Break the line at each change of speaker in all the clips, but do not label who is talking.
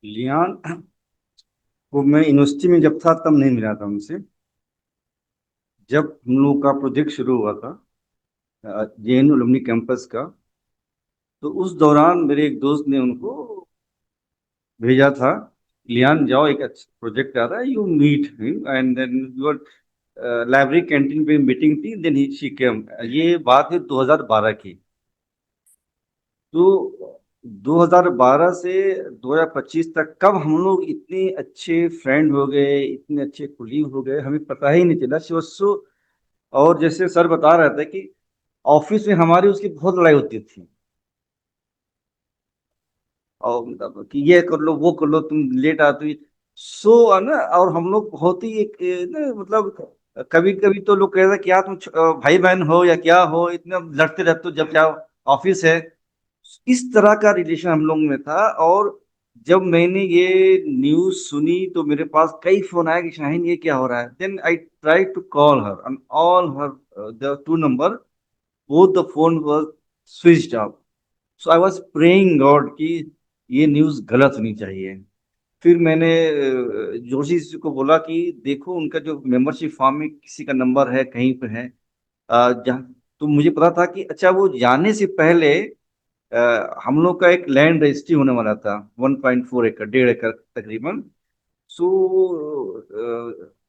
Lian को मैं university में जब था तब नहीं मिला था उनसे। जब हम लोग का प्रोजेक्ट शुरू हुआ था जेएनयू एलुमनी कैंपस का, तो उस दौरान मेरे एक दोस्त ने उनको भेजा था, लियान जाओ, एक अच्छा प्रोजेक्ट आ रहा है, you meet him and then your library canteen पे मीटिंग थी, देन ही शी केम। ये बात है 2012 की। तो 2012 से 2025 तक कब हम लोग इतने अच्छे फ्रेंड हो गए, इतने अच्छे कुलीग हो गए, हमें पता ही नहीं चला। She was so. और जैसे सर बता रहे थे कि ऑफिस में हमारी उसकी बहुत लड़ाई होती थी, और मतलब कि ये कर लो वो कर लो, तुम लेट आती। सो ना, और हम लोग बहुत ही एक ना, मतलब कभी कभी तो लोग कहते हैं कि यार तुम भाई बहन हो या क्या हो, इतना लड़ते रहते हो जब क्या ऑफिस है। इस तरह का रिलेशन हम लोग में था। और जब मैंने ये न्यूज सुनी तो मेरे पास कई फोन आया कि शाहीन ये क्या हो रहा है। Then I try to call her and all her the two number, both the phone was switched off. So I was praying God कि ये न्यूज़ गलत होनी चाहिए। फिर मैंने जोशी जी को बोला कि देखो उनका जो मेंबरशिप फॉर्म में किसी का नंबर है, कहीं पे है जहाँ। तो मुझे पता था कि अच्छा, वो जाने से पहले हम लोग का एक लैंड रजिस्ट्री होने वाला था, 1.4 एकड़, 1.5 एकड़ तकरीबन। सो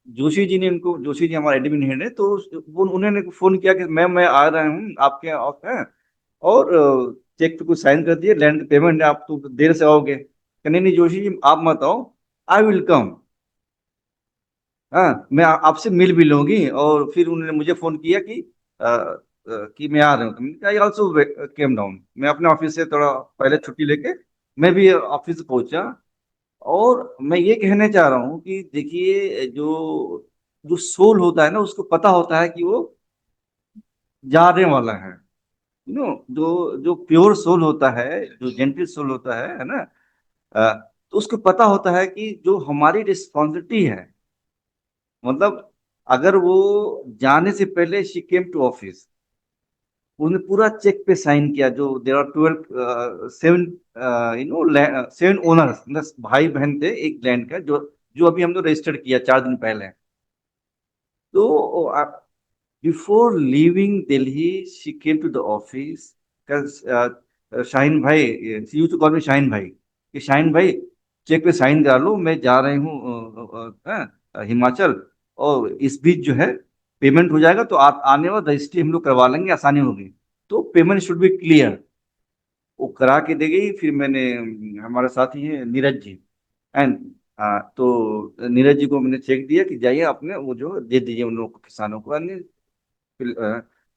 जोशी जी ने उनको, जोशी जी हमारे एडमिन हेड है, तो वो उन्होंने फोन किया कि मैं आ रहा हूँ आपके ऑफिस, और चेक पे कुछ साइन कर दिए, लैंड पेमेंट है, आप तो देर से आओगे। नहीं नहीं जोशी जी आप मत आओ, आई विल कम। हाँ, मैं आपसे मिल भी लूंगी। और फिर उन्होंने मुझे फोन किया कि मैं आ रहा हूँ। आई ऑल्सो केम डाउन, मैं अपने ऑफिस से थोड़ा पहले छुट्टी लेके मैं भी ऑफिस पहुंचा। और मैं ये कहने चाह रहा हूँ कि देखिए, जो जो सोल होता है ना, उसको पता होता है कि वो जाने वाला है। जो जो प्योर सोल होता है, जो जेंटल सोल होता है ना, तो उसको पता होता है कि जो हमारी रिस्पॉन्सिबिलिटी है, मतलब अगर वो जाने से पहले शी केम टू ऑफिस, उन्होंने पूरा चेक पे साइन किया। जो देर आर 12 7 7 ओनर्स, मतलब भाई बहन थे एक लैंड का, जो जो अभी हम लोग रजिस्टर्ड किया 4 दिन पहले। तो before leaving Delhi she came to the office. Shaheen भाई, you to call me Shaheen भाई, कि शाहीन भाई चेक पे साइन करा लो, मैं जा रही हूँ हिमाचल, और इस बीच जो है पेमेंट हो जाएगा, तो आने वाला रजिस्ट्री हम लोग करवा लेंगे, आसानी होगी। तो पेमेंट शुड बी क्लियर। वो करा के दे गई। फिर मैंने हमारे साथ ही है नीरज जी, एंड तो नीरज जी को मैंने चेक दिया कि जाइए आपने वो जो दे दीजिए उन लोगों को, किसानों को।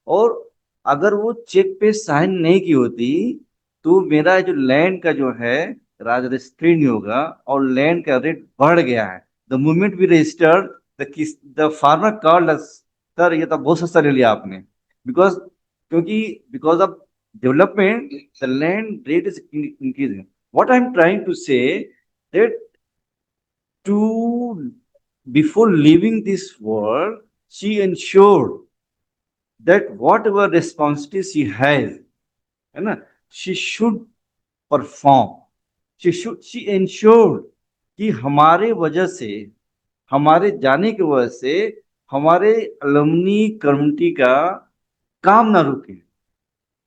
और अगर वो चेक पे साइन नहीं की होती, तो मेरा जो लैंड का जो है राज रजिस्ट्री नहीं होगा, और लैंड का रेट बढ़ गया है। The moment we registered, the farmer called us, sir ये तो बहुत सस्ता ले लिया आपने। बिकॉज, क्योंकि because of development the land rate is increasing. What I am trying to say, that to before leaving this world, she ensured that whatever responsibility she has, है ना, she should perform. She ensured कि हमारे वजह से, हमारे जाने की वजह से हमारे अलमनी कम्युनिटी का काम ना रुके।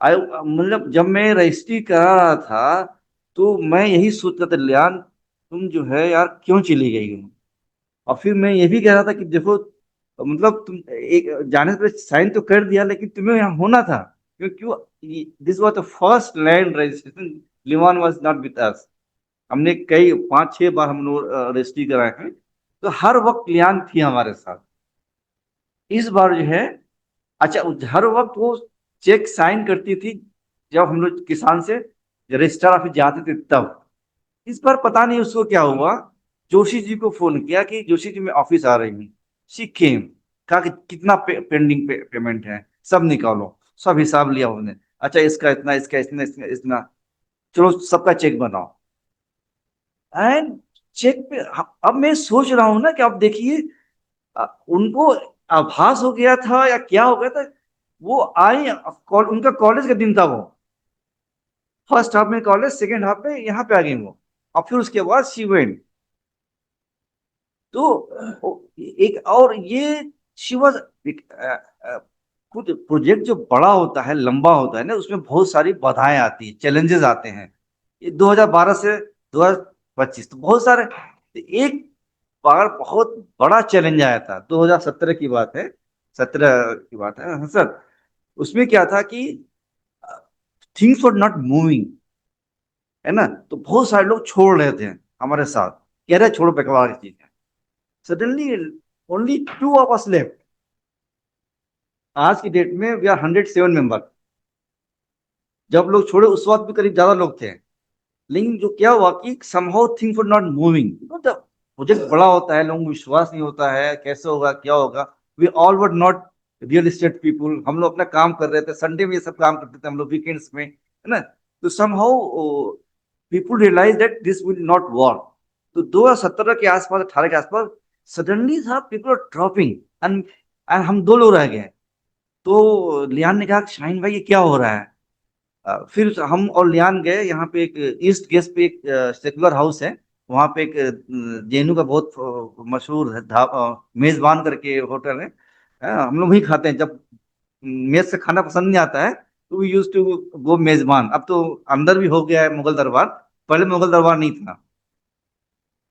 मतलब जब मैं रजिस्ट्री करा रहा था, तो मैं यही सोच रहा था, लियान तुम जो है यार क्यों चली गई हो। और फिर मैं ये भी कह रहा था कि देखो, मतलब तुम एक जाने से पहले साइन तो कर दिया, लेकिन तुम्हें यहाँ होना था। क्यों क्यों this was the first land registration, लिवान वाज नॉट विद अस। हमने कई 5-6 बार हम लोग रजिस्ट्री कराए हैं, तो हर वक्त लियान थी हमारे साथ। इस बार जो है, अच्छा, हर वक्त वो चेक साइन करती थी जब हम लोग किसान से रजिस्ट्रार ऑफिस जाते थे तब। इस बार पता नहीं उसको क्या हुआ, जोशी जी को फोन किया कि जोशी जी मैं ऑफिस आ रही हूँ। शी केम, कहा कि कितना पेंडिंग पेमेंट है, सब निकालो। सब हिसाब लिया उन्होंने, अच्छा इसका इतना, इसका इतना, इसका इतना, चलो सबका चेक बनाओ। एंड चेक पे अब मैं सोच रहा हूँ ना कि अब देखिए, उनको आभास हो गया था या क्या हो गया था। वो आई, उनका कॉलेज का दिन था वो, फर्स्ट हाफ में कॉलेज, सेकेंड हाफ में यहाँ पे आ गई वो। और फिर उसके बाद शी वेंट। तो एक और ये शी वाज, खुद प्रोजेक्ट जो बड़ा होता है, लंबा होता है ना, उसमें बहुत सारी बाधाएं आती है, चैलेंजेस आते हैं। ये 2012 से 2025 तो बहुत सारे, एक बार बहुत बड़ा चैलेंज आया था, 2017 की बात है, 17 की बात है, हाँ सर। उसमें क्या था कि थिंग्स वर नॉट मूविंग, है ना, तो बहुत सारे लोग छोड़ रहे थे हमारे साथ, कह रहे छोड़ो बेकार की चीज है। Suddenly only two of us left. आज की डेट में वी आर 107 मेंबर। जब लोग छोड़े उस वक्त भी करीब ज्यादा लोग थे। लेकिन जो क्या हुआ कि somehow things were not moving, मतलब प्रोजेक्ट बड़ा होता है, लोगों को विश्वास नहीं होता है कैसे होगा क्या होगा। We all were not real estate people, हम लोग अपना काम कर रहे थे, संडे में ये सब काम करते थे हम लोग, वीकेंड्स में, है ना। तो somehow people realise that this will not work. तो 2017 के आसपास, 18 के आसपास, सडनली साहब पीपल आर ड्रॉपिंग, एंड हम दो लोग रह गए। तो लियान ने कहा शाहीन भाई ये क्या हो रहा है। फिर हम और लियान गए, यहाँ पे एक ईस्ट गेस्ट पे एक सेकुलर हाउस है, वहाँ पे एक जेनू का बहुत मशहूर है मेजबान करके होटल है। हम लोग वहीं खाते हैं, जब मेज से खाना पसंद नहीं आता है तो वी यूज टू गो मेजबान। अब तो अंदर भी हो गया है मुगल दरबार, पहले मुगल दरबार नहीं था,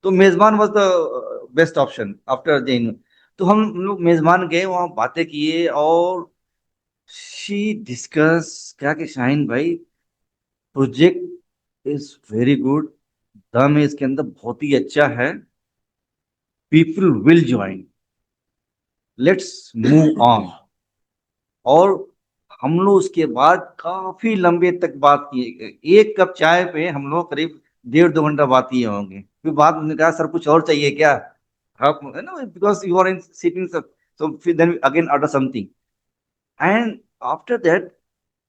तो मेजबान was the best option after Jain. तो हम लोग मेजबान गए, वहाँ बातें किए, और शी डिस्कस क्या कि शाहीन भाई प्रोजेक्ट इज वेरी गुड, दम इसके अंदर बहुत ही अच्छा है, people will join, let's move on. और हम लोग उसके बाद काफी लंबे तक बात किए, एक कप चाय पे हम लोग करीब 1.5 2 घंटा बात किए होंगे। फिर बाद में कहा सर कुछ और चाहिए क्या, आप है ना, because you are in sitting, so फिर then again order something, and after that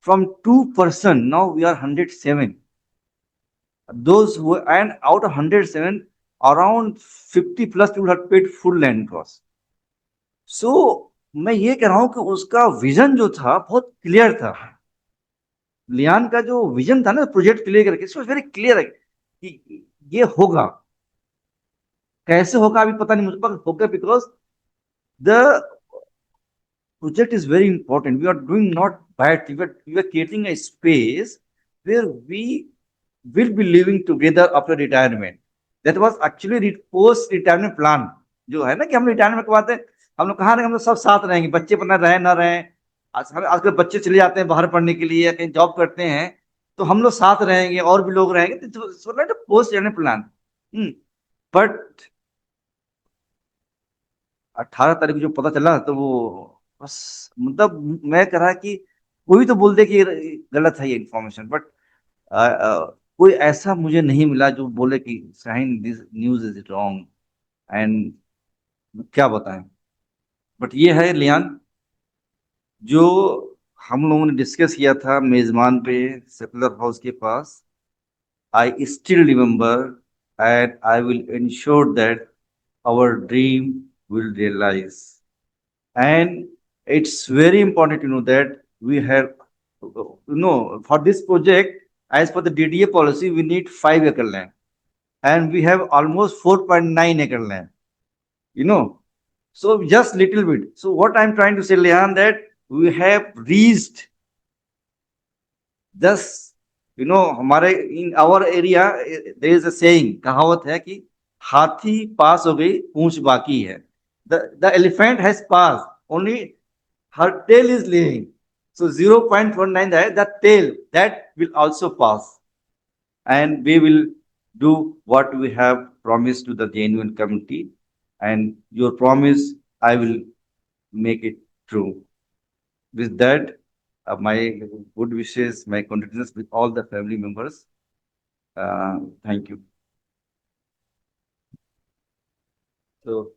from 2 person now we are 107, those who, and out of 107 around 50 plus people had paid full land cost. So मैं ये कह रहा हूं कि उसका vision जो था बहुत क्लियर था। लियान का जो विजन था ना प्रोजेक्ट क्लियर करके, वेरी क्लियर है कि ये होगा। कैसे होगा अभी पता नहीं मुझे, पर होगा because the project is very important. We are doing not bad thing, but we are creating a space where we will be living together after retirement. That was actually post retirement plan, जो है ना कि हम retirement के बाद हम लोग कहाँ रहेंगे, हम लोग सब साथ रहेंगे, बच्चे पढ़ना रहे ना रहे। आजकल बच्चे चले जाते हैं बाहर पढ़ने के लिए, कहीं जॉब करते हैं, तो हम लोग साथ रहेंगे और भी लोग रहेंगे, तो पोस्ट रिटायरमेंट प्लान। बट 18 तारीख को जो पता चला तो वो बस, मतलब मैं कह रहा कि कोई तो बोल दे कि ये गलत है ये इन्फॉर्मेशन, बट कोई ऐसा मुझे नहीं मिला जो बोले कि Shaheen this news is wrong, and क्या बताएं। बट ये है लियान, जो हम लोगों ने डिस्कस किया था मेजबान पे सेकुलर हाउस के पास, I still remember, and I will ensure that our dream will realise. And it's very important to know that we have, for this project, as per the DDA policy, we need 5 acre land, and we have almost 4.9 acre land, you know, so just little bit. So what I'm trying to say, Lehan, that we have reached just, हमारे in our area there is a saying, कहावत है कि हाथी पास हो गई पूंछ बाकी है। The elephant has passed, only her tail is leaving. So 0.19, that tail that will also pass, and we will do what we have promised to the genuine community. And your promise, I will make it true. With that, my good wishes, my condolences with all the family members. Thank you. So